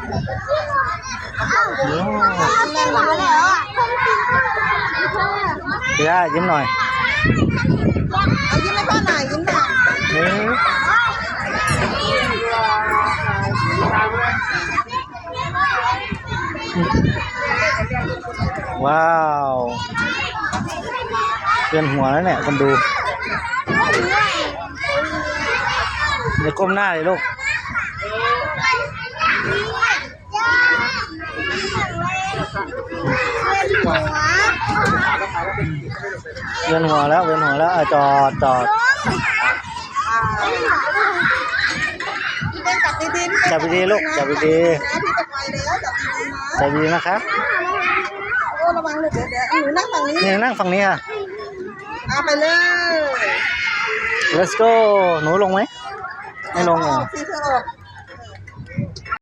เดี๋ยวยิ้มหน่อยเอายิ้มให้พ่อหน่อยยิ้มหน่อยว้าวเปลี่ยนหัวแล้วเนี่ยคนดูอย่าก้มหน้าเลยลูกเวียนหัวแล้วจอดจับดีๆลูกจับดีๆจับดีนะครับโอ้ระวังลูกเดี๋ยวหนูนั่งฝั่งนี้นี่นั่งฝั่งนี้อ่ะเอาไปเลย let's go หนูลงไหมไม่ลงเหรอ